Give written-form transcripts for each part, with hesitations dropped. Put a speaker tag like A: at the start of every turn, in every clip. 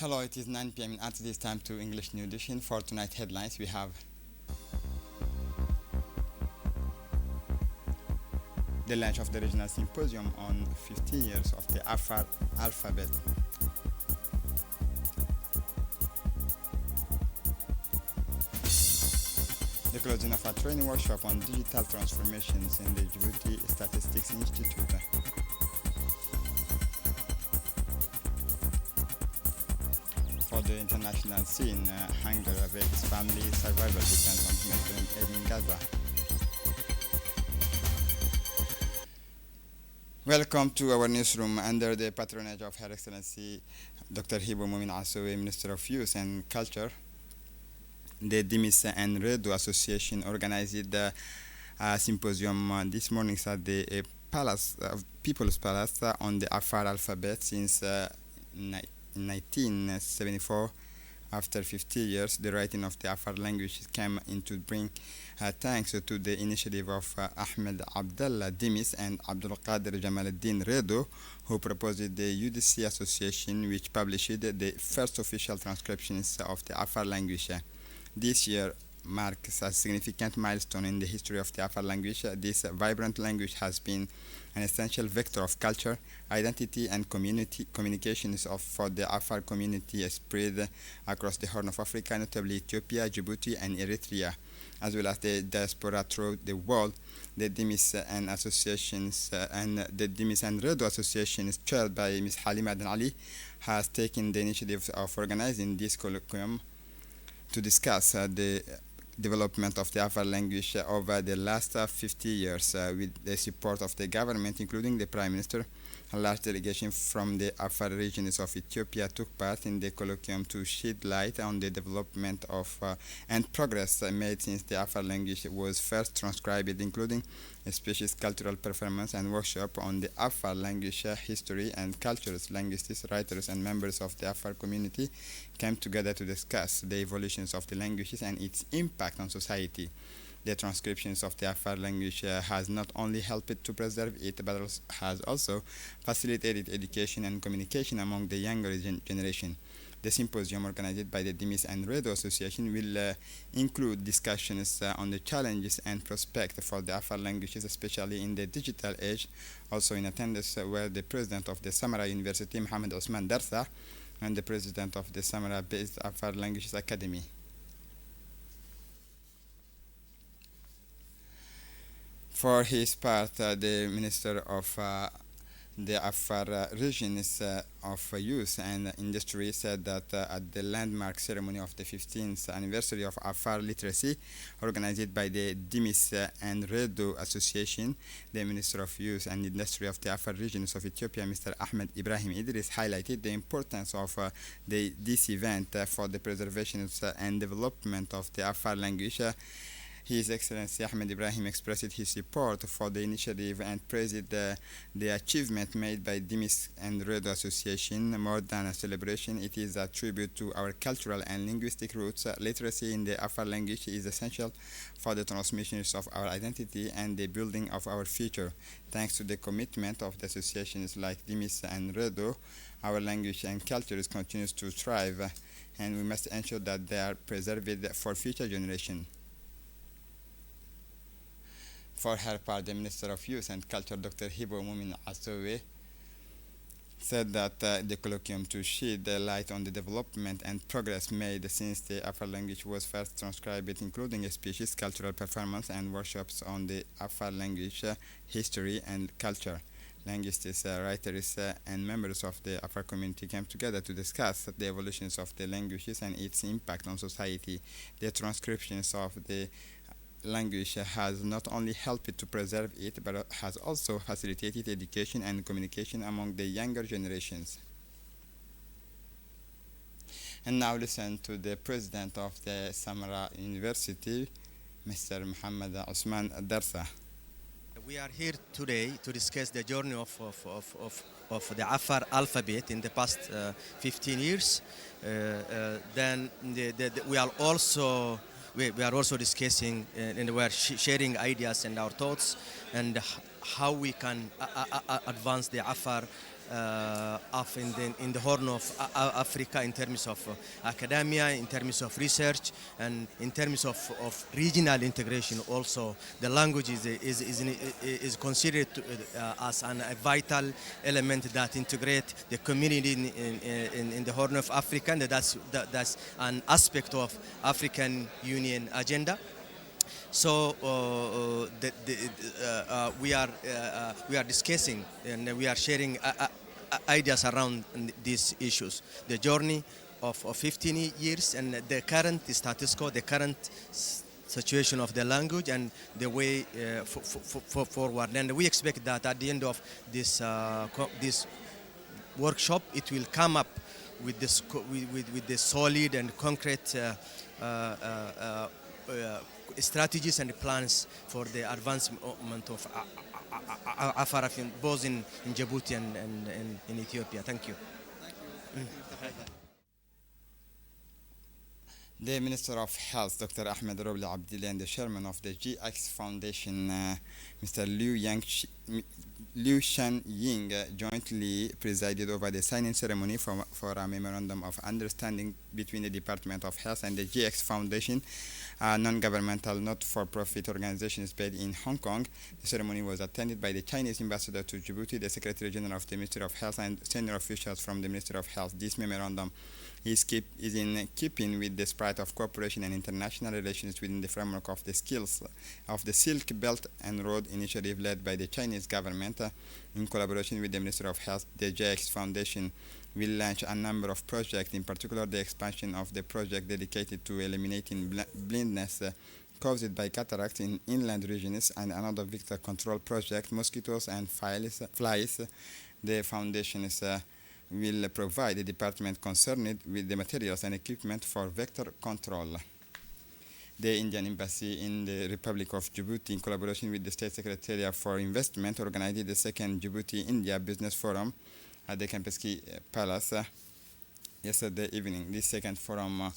A: Hello, it is 9 p.m. at this time to English New Edition. For tonight headlines, we have the launch of the regional symposium on 50 years of the Afar alphabet. The closing of a training workshop on digital transformations in the Djibouti Statistics Institute. For the international scene, hunger affects family survival depends on humanitarian aid in Gaza. Welcome to our newsroom under the patronage of Her Excellency Dr. Hibo Mumin Asowe, Minister of Youth and Culture. The Dimis and Redo Association organized a symposium this morning at the Palace, People's Palace on the Afar alphabet since 1974. After 50 years, the writing of the Afar language came in to bring thanks to the initiative of Ahmed Abdallah Dimis and Abdul Qadir Jamaluddin Redo, who proposed the UDC Association, which published the first official transcriptions of the Afar language. This year marks a significant milestone in the history of the Afar language. This vibrant language has been an essential vector of culture, identity, and communications for the Afar community spread across the Horn of Africa, notably Ethiopia, Djibouti, and Eritrea, as well as the diaspora throughout the world. The Dimis and associations and the Dimis and Redo Association, chaired by Ms. Halima Aden Ali, has taken the initiative of organizing this colloquium to discuss the development of the Afar language over the last 50 years with the support of the government, including the Prime Minister. A large delegation from the Afar regions of Ethiopia took part in the colloquium to shed light on the development of and progress made since the Afar language was first transcribed, including a species cultural performance and workshop on the Afar language history and cultures. Linguists, writers, and members of the Afar community came together to discuss the evolutions of the languages and its impact on society. The transcriptions of the Afar language has not only helped to preserve it, but has also facilitated education and communication among the younger generation. The symposium organized by the Dimis and Redo Association will include discussions on the challenges and prospects for the Afar languages, especially in the digital age. Also in attendance were the president of the Samara University, Mohamed Osman Darsa, and the president of the Samara-based Afar Languages Academy. For his part, the Minister of the Afar regions of youth and industry said that at the landmark ceremony of the 15th anniversary of Afar literacy organized by the Dimis and Redo Association, the Minister of Youth and Industry of the Afar regions of Ethiopia, Mr. Ahmed Ibrahim Idris, highlighted the importance of this event for the preservation and development of the Afar language. His Excellency Ahmed Ibrahim expressed his support for the initiative and praised the achievement made by Dimis and Redo Association. More than a celebration, it is a tribute to our cultural and linguistic roots. Literacy in the Afar language is essential for the transmission of our identity and the building of our future. Thanks to the commitment of the associations like Dimis and Redo, our language and cultures continues to thrive, and we must ensure that they are preserved for future generations. For her part, the Minister of Youth and Culture, Dr. Hibo Mumin Asowe, said that the colloquium to shed light on the development and progress made since the Afar language was first transcribed, including a species cultural performance and workshops on the Afar language history and culture. Linguists, writers, and members of the Afar community came together to discuss the evolutions of the languages and its impact on society. The transcriptions of the language has not only helped to preserve it, but has also facilitated education and communication among the younger generations. And now listen to the president of the Samara University, Mr. Mohamed Osman Darsa.
B: We are here today to discuss the journey of the Afar alphabet in the past 15 years. We are also discussing and we are sharing ideas and our thoughts and how we can advance the Afar in the Horn of Africa in terms of academia, in terms of research, and in terms of regional integration. Also, the language is considered as a vital element that integrate the community in the Horn of Africa, and that's an aspect of African Union agenda. So we are discussing and we are sharing ideas around these issues. The journey of 15 years and the current status quo, the current situation of the language, and the way forward. And we expect that at the end of this this workshop, it will come up with this with the solid and concrete strategies and plans for the advancement of Afar both in Djibouti and in Ethiopia. Thank you.
A: The Minister of Health, Dr. Ahmed Robli Abdillah, and the Chairman of the GX Foundation, Mr. Liu Shan-ying, jointly presided over the signing ceremony for a memorandum of understanding between the Department of Health and the GX Foundation, a non-governmental, not-for-profit organization based in Hong Kong. The ceremony was attended by the Chinese ambassador to Djibouti, the Secretary General of the Ministry of Health, and senior officials from the Ministry of Health. This memorandum is in keeping with the spirit of cooperation and international relations within the framework of the skills of the Silk Belt and Road Initiative led by the Chinese government. In collaboration with the Ministry of Health, the JX Foundation will launch a number of projects, in particular the expansion of the project dedicated to eliminating blindness caused by cataracts in inland regions, and another vector control project, mosquitoes and flies. The foundation will provide the department concerned with the materials and equipment for vector control. The Indian Embassy in the Republic of Djibouti, in collaboration with the State Secretariat for Investment, organized the second Djibouti-India Business Forum at the Kempinski Palace yesterday evening. This second forum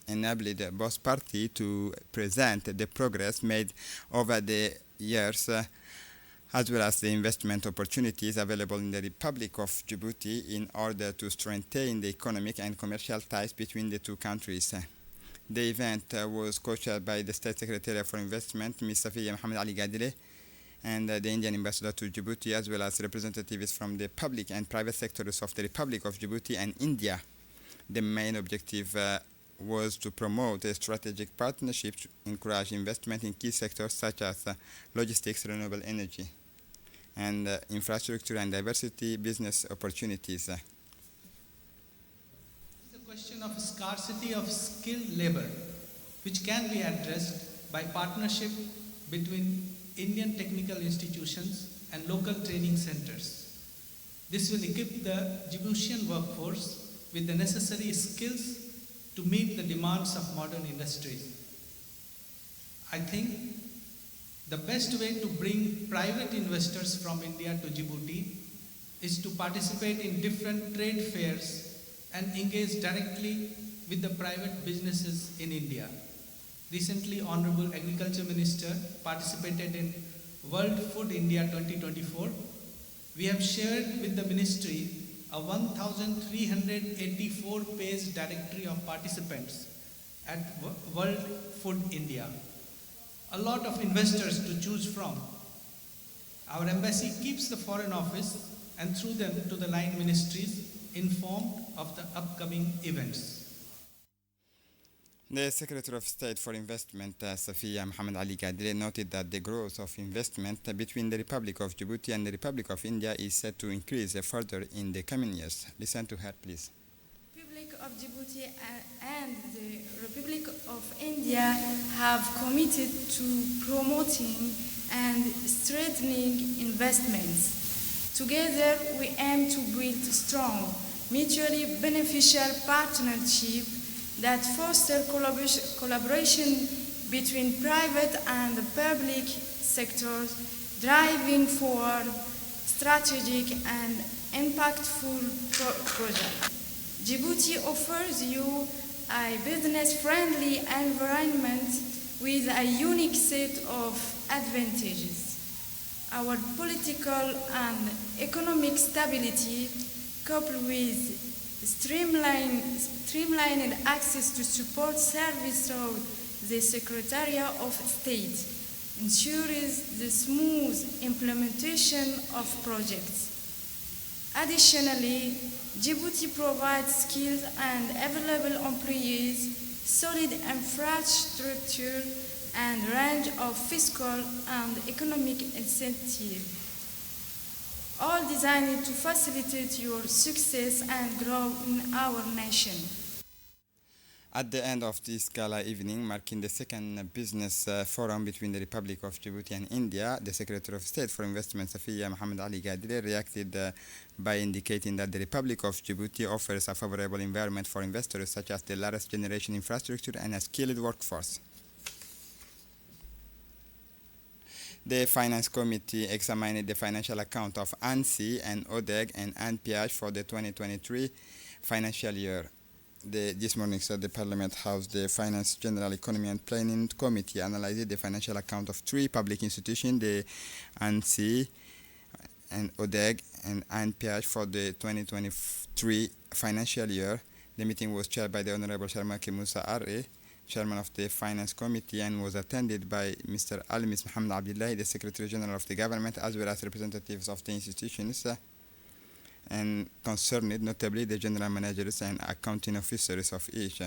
A: enabled both parties to present the progress made over the years, as well as the investment opportunities available in the Republic of Djibouti in order to strengthen the economic and commercial ties between the two countries. The event was co-chaired by the State Secretary for Investment, Ms. Safiya Mohammed Ali Gadile, and the Indian Ambassador to Djibouti, as well as representatives from the public and private sectors of the Republic of Djibouti and India. The main objective was to promote a strategic partnership to encourage investment in key sectors such as logistics, renewable energy, and infrastructure and diversity business opportunities.
C: It's a question of scarcity of skilled labor, which can be addressed by partnership between Indian technical institutions and local training centers. This will equip the Djiboutian workforce with the necessary skills to meet the demands of modern industries. I think the best way to bring private investors from India to Djibouti is to participate in different trade fairs and engage directly with the private businesses in India. Recently, Honorable Agriculture Minister participated in World Food India 2024. We have shared with the Ministry a 1,384-page directory of participants at World Food India. A lot of investors to choose from. Our embassy keeps the Foreign Office and through them to the line ministries informed of the upcoming events.
A: The Secretary of State for Investment, Safiya Mohammed Ali Gadile, noted that the growth of investment between the Republic of Djibouti and the Republic of India is set to increase further in the coming years. Listen to her, please.
D: The Republic of Djibouti and the Republic of India have committed to promoting and strengthening investments. Together, we aim to build strong, mutually beneficial partnership that foster collaboration between private and public sectors, driving forward strategic and impactful projects. Djibouti offers you a business-friendly environment with a unique set of advantages. Our political and economic stability, coupled with streamlined access to support service through the Secretariat of State, ensures the smooth implementation of projects. Additionally, Djibouti provides skilled and available employees, solid infrastructure, and range of fiscal and economic incentives, all designed to facilitate your success and growth in our nation.
A: At the end of this gala evening, marking the second business forum between the Republic of Djibouti and India, the Secretary of State for Investment, Safiya Mohammed Ali Gadire, reacted by indicating that the Republic of Djibouti offers a favorable environment for investors such as the latest generation infrastructure and a skilled workforce. The Finance Committee examined the financial account of ANSI and ODEG and ANPIAGE for the 2023 financial year. This morning, the Parliament House, the Finance, General Economy and Planning Committee analyzed the financial account of three public institutions, the ANSI and ODEG and ANPIAGE for the 2023 financial year. The meeting was chaired by the Honorable Sharmaki Musa Arre, Chairman of the Finance Committee, and was attended by Mr. Al-Mis Mohammed Abdullahi, the Secretary General of the Government, as well as representatives of the institutions and concerned, notably the general managers and accounting officers of each.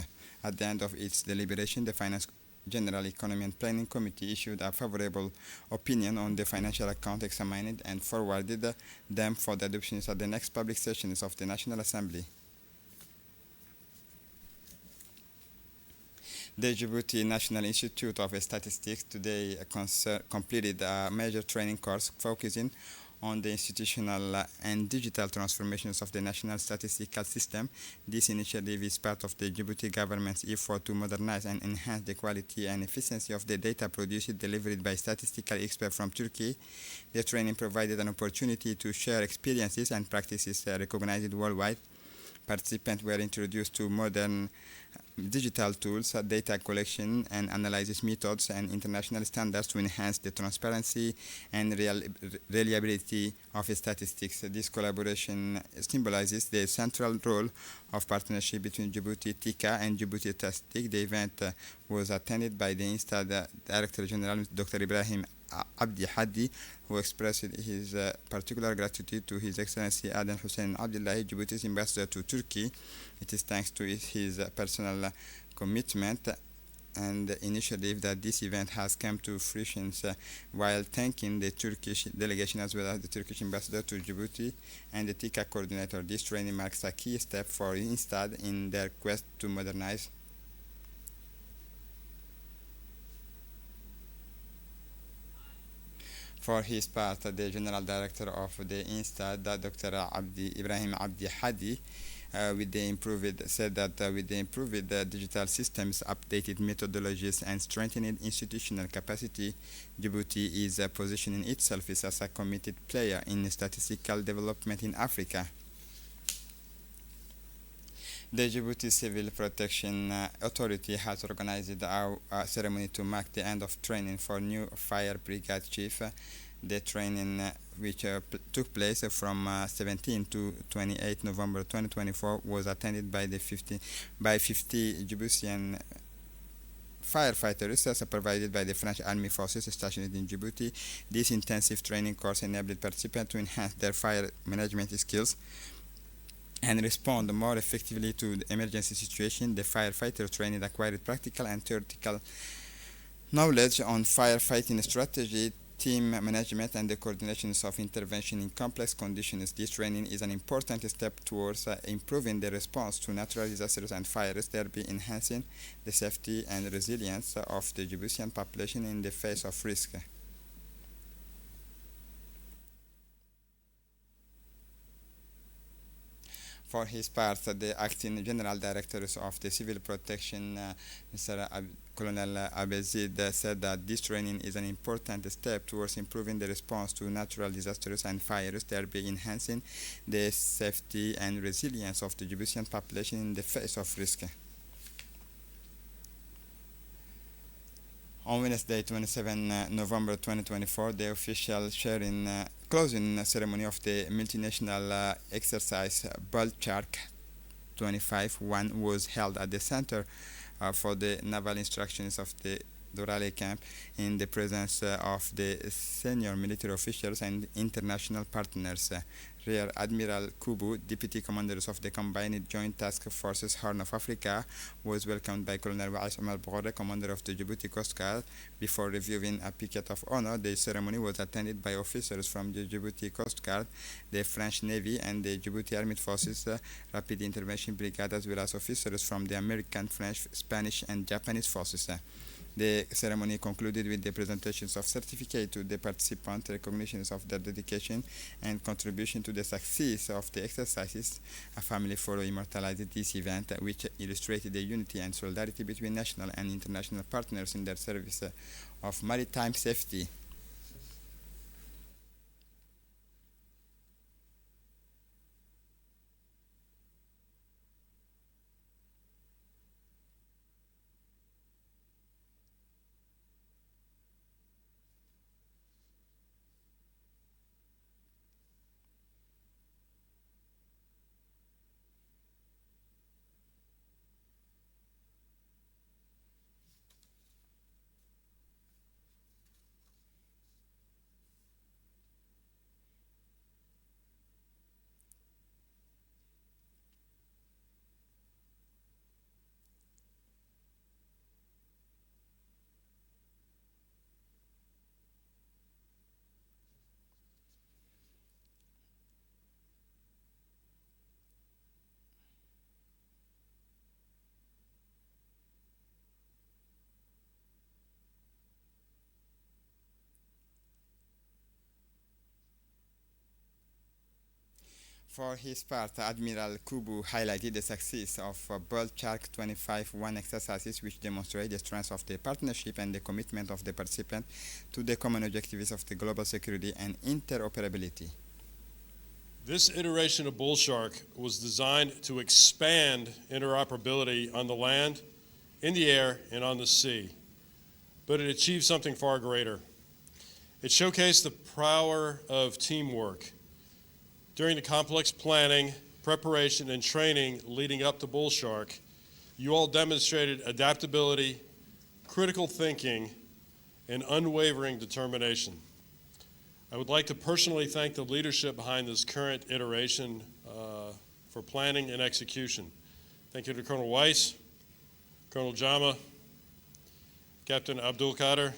A: At the end of its deliberation, the Finance General Economy and Planning Committee issued a favorable opinion on the financial account examined and forwarded them for the adoption at the next public sessions of the National Assembly. The Djibouti National Institute of Statistics today completed a major training course focusing on the institutional and digital transformations of the national statistical system. This initiative is part of the Djibouti government's effort to modernize and enhance the quality and efficiency of the data produced delivered by statistical experts from Turkey. The training provided an opportunity to share experiences and practices recognized worldwide. Participants were introduced to modern digital tools, data collection and analysis methods, and international standards to enhance the transparency and reliability of statistics. This collaboration symbolizes the central role of partnership between Djibouti TICA and Djibouti Statistics. The event was attended by the INSTAD Director General, Dr. Ibrahim Abdi Hadi, who expressed his particular gratitude to His Excellency Aden Hussein Abdullahi, Djibouti's ambassador to Turkey. It is thanks to his personal commitment and initiative that this event has come to fruition, while thanking the Turkish delegation as well as the Turkish ambassador to Djibouti and the TICA coordinator. This training marks a key step for INSTAD in their quest to modernize For his part, the General Director of the INSTAD, Dr. Ibrahim Abdi Hadi, said that with the improved digital systems, updated methodologies, and strengthened institutional capacity, Djibouti is positioning itself as a committed player in statistical development in Africa. The Djibouti Civil Protection Authority has organized a ceremony to mark the end of training for new fire brigade chief. The training, which took place from 17 to 28 November 2024, was attended by 50 Djiboutian firefighters provided by the French Army Forces stationed in Djibouti. This intensive training course enabled participants to enhance their fire management skills and respond more effectively to the emergency situation. The firefighter training acquired practical and theoretical knowledge on firefighting strategy, team management, and the coordinations of intervention in complex conditions. This training is an important step towards improving the response to natural disasters and fires, thereby enhancing the safety and resilience of the Djiboutian population in the face of risk. For his part, the acting general directors of the civil protection, Mr. Colonel Abezid, said that this training is an important step towards improving the response to natural disasters and fires, thereby enhancing the safety and resilience of the Djiboutian population in the face of risk. On Wednesday, 27 November 2024, the official closing ceremony of the multinational exercise Balchark 25-1 was held at the Center for the Naval Instructions of the Dorale camp in the presence of the senior military officials and international partners. Rear Admiral Kubu, Deputy Commanders of the Combined Joint Task Forces Horn of Africa, was welcomed by Colonel Wais Omar Boghore, Commander of the Djibouti Coast Guard. Before reviewing a picket of honor, the ceremony was attended by officers from the Djibouti Coast Guard, the French Navy, and the Djibouti Armed Forces Rapid Intervention Brigade, as well as officers from the American, French, Spanish, and Japanese forces. The ceremony concluded with the presentations of certificates to the participants, recognitions of their dedication and contribution to the success of the exercises. A family photo immortalized this event, which illustrated the unity and solidarity between national and international partners in their service of maritime safety. For his part, Admiral Kubu highlighted the success of Balchark 25-1 exercises, which demonstrate the strength of the partnership and the commitment of the participants to the common objectives of the global security and interoperability.
E: This iteration of Bullshark was designed to expand interoperability on the land, in the air, and on the sea, but it achieved something far greater. It showcased the power of teamwork. During the complex planning, preparation, and training leading up to Bullshark, you all demonstrated adaptability, critical thinking, and unwavering determination. I would like to personally thank the leadership behind this current iteration for planning and execution. Thank you to Colonel Weiss, Colonel Jama, Captain Abdul Qadir,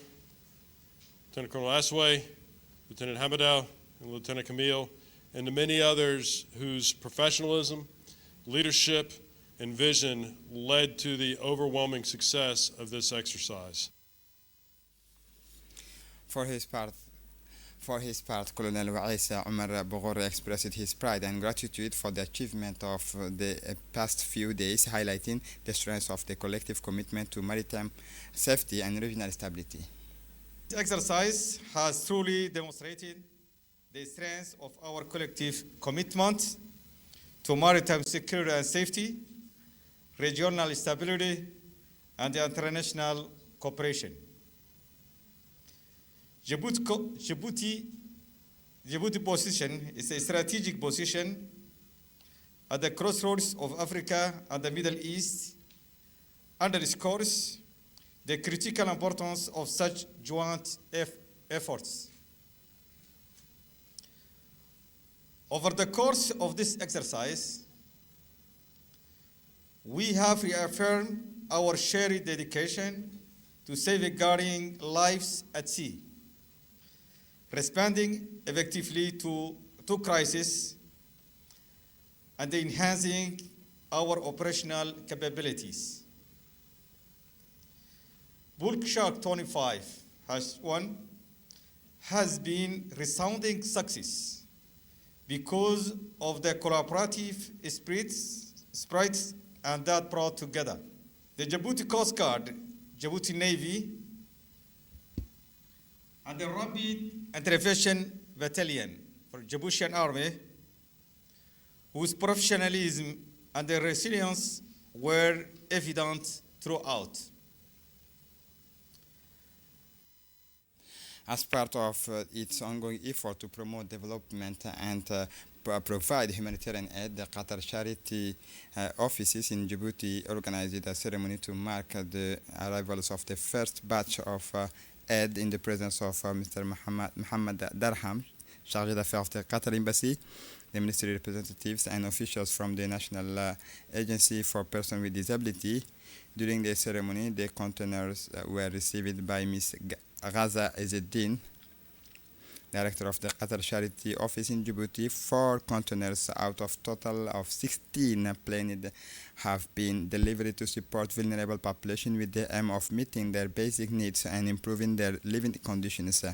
E: Lieutenant Colonel Asway, Lieutenant Hamadow, and Lieutenant Camille, and the many others whose professionalism, leadership, and vision led to the overwhelming success of this exercise.
A: For his part, Colonel Wais Omar Boghore expressed his pride and gratitude for the achievement of the past few days, highlighting the strength of the collective commitment to maritime safety and regional stability.
F: This exercise has truly demonstrated the strength of our collective commitment to maritime security and safety, regional stability, and international cooperation. Djibouti position is a strategic position at the crossroads of Africa and the Middle East, underscores the critical importance of such joint efforts. Over the course of this exercise, we have reaffirmed our shared dedication to safeguarding lives at sea, responding effectively to crises, and enhancing our operational capabilities. Bullshark 25-1 has been resounding success because of the collaborative spirits and that brought together. The Djibouti Coast Guard, Djibouti Navy, and the Rapid Intervention Battalion for Djiboutian Army, whose professionalism and their resilience were evident throughout.
A: As part of its ongoing effort to promote development and provide humanitarian aid, the Qatar Charity offices in Djibouti organized a ceremony to mark the arrivals of the first batch of aid in the presence of Mr. Mohammed Darham, chargé d'affaires of the Qatar Embassy, the ministry representatives and officials from the National Agency for Persons with Disability. During the ceremony, the containers were received by Ms. Ghaza Ezzeddin, Director of the Qatar Charity Office in Djibouti. 4 containers out of total of 16 planned have been delivered to support vulnerable population with the aim of meeting their basic needs and improving their living conditions.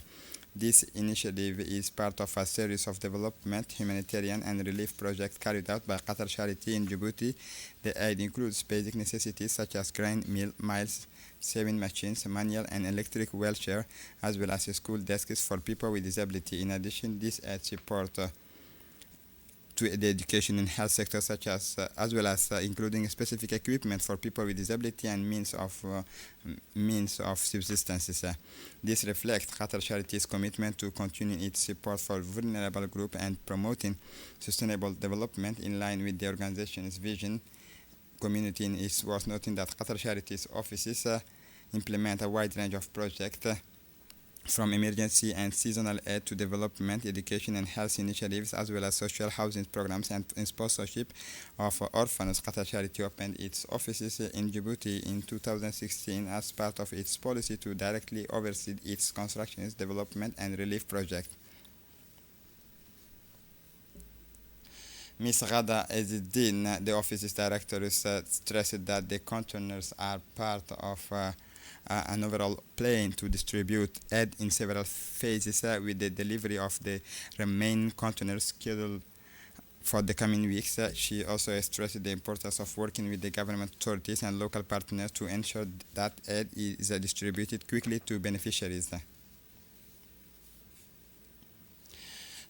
A: This initiative is part of a series of development, humanitarian and relief projects carried out by Qatar Charity in Djibouti. The aid includes basic necessities such as grain, meal, miles, sewing machines, manual and electric wheelchair, as well as school desks for people with disability. In addition, this aid support to the education and health sector, such as well as including specific equipment for people with disability and means of subsistence. This reflects Qatar Charity's commitment to continuing its support for vulnerable groups and promoting sustainable development in line with the organization's vision. Community is worth noting that Qatar Charity's offices implement a wide range of projects from emergency and seasonal aid to development, education and health initiatives, as well as social housing programs and in sponsorship of orphans. Qatar Charity opened its offices in Djibouti in 2016 as part of its policy to directly oversee its construction, development and relief projects. Ms. Ghada Ezzeddin, the office's director, stressed that the containers are part of an overall plan to distribute aid in several phases, with the delivery of the remaining containers scheduled for the coming weeks. She also stressed the importance of working with the government authorities and local partners to ensure that aid is distributed quickly to beneficiaries.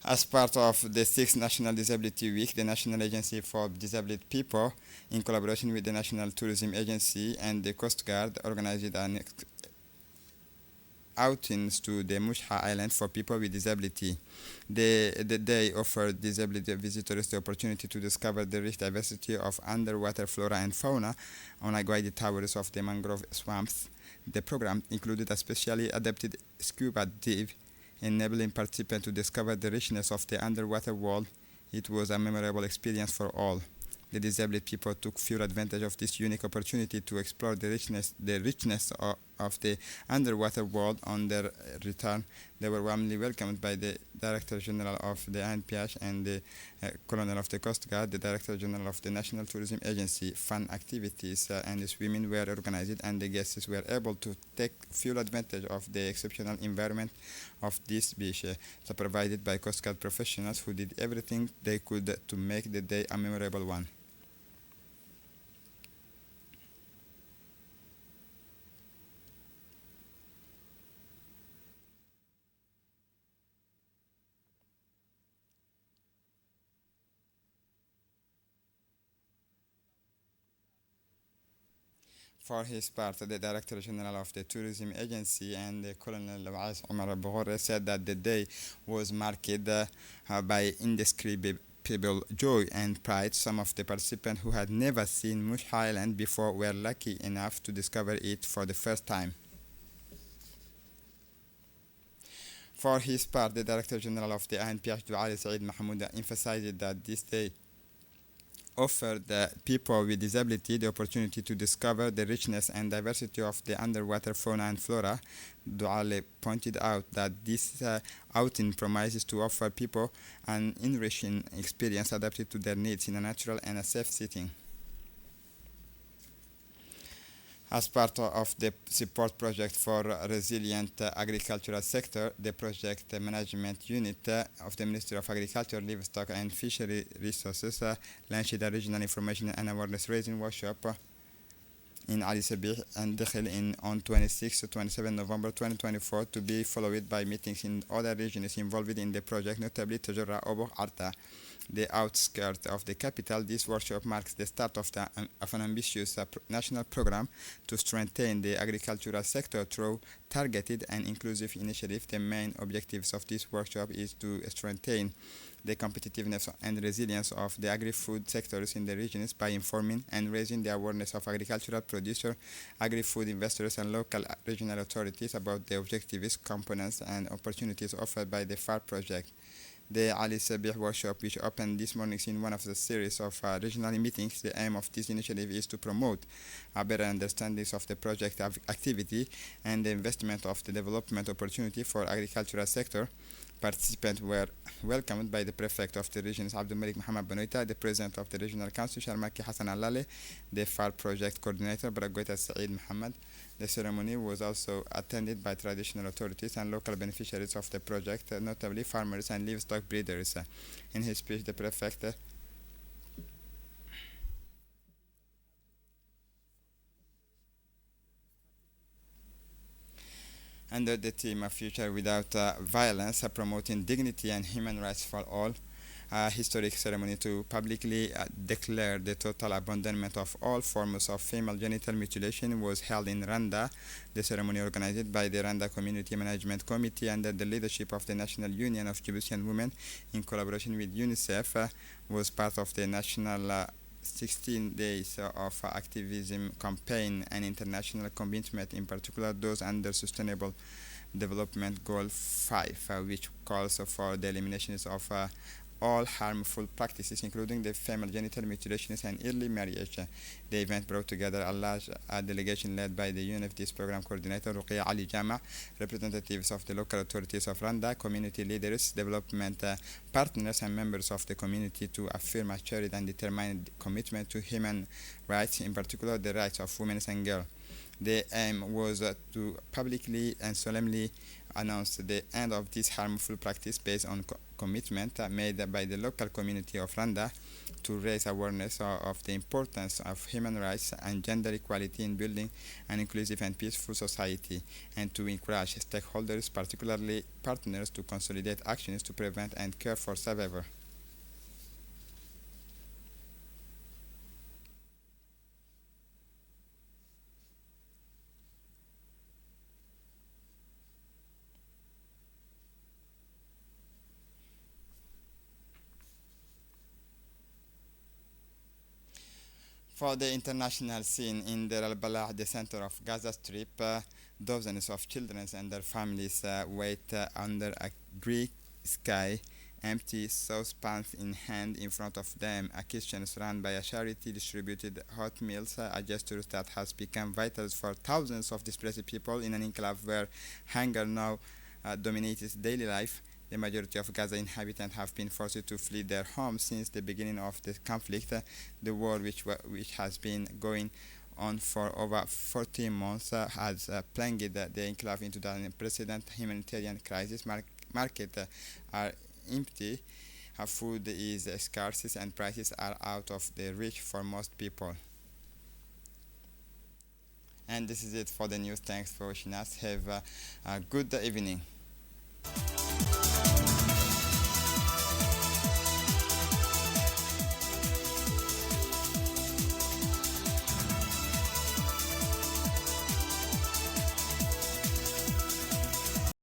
A: As part of the 6th National Disability Week, the National Agency for Disabled People, in collaboration with the National Tourism Agency and the Coast Guard, organized an outings to the Mushha Island for people with disability. The day offered disabled visitors the opportunity to discover the rich diversity of underwater flora and fauna on a guided tours of the mangrove swamps. The program included a specially adapted scuba dive, enabling participants to discover the richness of the underwater world. It was a memorable experience for all. The disabled people took full advantage of this unique opportunity to explore the richness of the underwater world. On their return, they were warmly welcomed by the Director General of the ANPH and the Colonel of the Coast Guard, the Director General of the National Tourism Agency. Fun activities and swimming were organized, and the guests were able to take full advantage of the exceptional environment of this beach, provided by Coast Guard professionals who did everything they could to make the day a memorable one. For his part, the Director General of the Tourism Agency and the Colonel Wais Omar Boghore said that the day was marked by indescribable joy and pride. Some of the participants who had never seen Mushha Island before were lucky enough to discover it for the first time. For his part, the Director General of the ANPH, Duali Saeed Mahmoud, emphasized that this day offered people with disability the opportunity to discover the richness and diversity of the underwater fauna and flora. Duale pointed out that this outing promises to offer people an enriching experience adapted to their needs in a natural and a safe setting. As part of the support project for resilient agricultural sector, the project management unit of the Ministry of Agriculture, Livestock and Fishery Resources launched a regional information and awareness raising workshop in Ali Sabih and Dakhil on 26 to 27 November 2024, to be followed by meetings in other regions involved in the project, notably Tajura, Oboh, Arta. the outskirts of the capital. This workshop marks the start of an ambitious national program to strengthen the agricultural sector through targeted and inclusive initiatives. The main objectives of this workshop is to strengthen the competitiveness and resilience of the agri-food sectors in the regions by informing and raising the awareness of agricultural producers, agri-food investors, and local regional authorities about the objectives, components, and opportunities offered by the FAR project. The Ali Sabih workshop, which opened this morning in one of the series of regional meetings, the aim of this initiative is to promote a better understanding of the project activity and the investment of the development opportunity for agricultural sector. Participants were welcomed by the prefect of the regions, Abdul Malik Muhammad Banoita, the president of the regional council, Sharmaki Hassan Alale, the FAR project coordinator, Baragoita Saeed Muhammad. The ceremony was also attended by traditional authorities and local beneficiaries of the project, notably farmers and livestock breeders. In his speech, the prefect under the theme of Future Without Violence, promoting dignity and human rights for all, a historic ceremony to publicly declare the total abandonment of all forms of female genital mutilation was held in Randa. The ceremony, organized by the Randa Community Management Committee under the leadership of the National Union of Djiboutian Women in collaboration with UNICEF, was part of the national 16 days of activism campaign and international commitment, in particular those under Sustainable Development Goal 5, which calls for the elimination of all harmful practices, including the female genital mutilations and early marriage. The event brought together a large delegation led by the UNFD's program coordinator, Ruqayya Ali Jama, representatives of the local authorities of Randa, community leaders, development partners, and members of the community to affirm a shared and determined commitment to human rights, in particular the rights of women and girls. The aim was to publicly and solemnly announce the end of this harmful practice based on commitment made by the local community of Randa to raise awareness of the importance of human rights and gender equality in building an inclusive and peaceful society, and to encourage stakeholders, particularly partners, to consolidate actions to prevent and care for survivors. For the international scene in Deir al-Balah, the center of Gaza Strip, dozens of children and their families wait under a gray sky, empty saucepans in hand. In front of them, a kitchen run by a charity distributed hot meals, a gesture that has become vital for thousands of displaced people in an enclave where hunger now dominates daily life. The majority of Gaza inhabitants have been forced to flee their homes since the beginning of the conflict. The war, which has been going on for over 14 months, has plunged the enclave into the unprecedented humanitarian crisis. Markets are empty, food is scarce, and prices are out of the reach for most people. And this is it for the news. Thanks for watching us. Have a good evening.